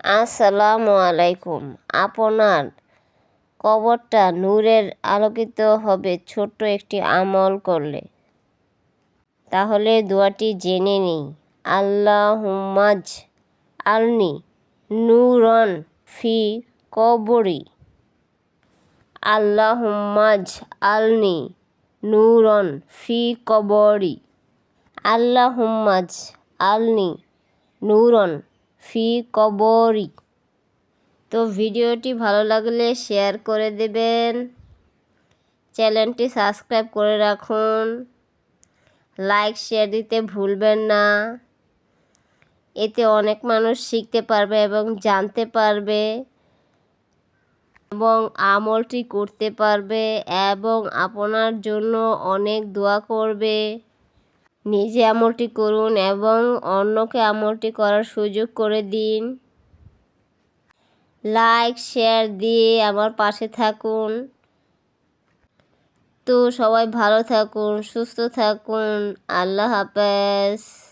আসসালামু আলাইকুম। আপনার কবরটা নূরের আলোকিত হবে ছোট্ট একটি আমল করলে। তাহলে দোয়াটি জেনে নিই। আল্লাহুম্মাজ আলনি নূরন ফি কবরি। আল্লাহুম্মাজ আলনি নূরন ফি কবরি। আল্লাহুম্মাজ আলনি নূরন ফি কবরি। তো ভিডিওটি ভালো লাগলে শেয়ার করে দেবেন, চ্যানেলটি সাবস্ক্রাইব করে রাখুন, লাইক শেয়ার দিতে ভুলবেন না। এতে অনেক মানুষ শিখতে পারবে এবং জানতে পারবে এবং আমলটি করতে পারবে এবং আপনার জন্য অনেক দোয়া করবে। নিজে আমলটি করুন এবং অন্যকে আমলটি করার সুযোগ করে দিন। লাইক শেয়ার দিয়ে আমার পাশে থাকুন। তো সবাই ভালো থাকুন, সুস্থ থাকুন। আল্লাহ হাফেজ।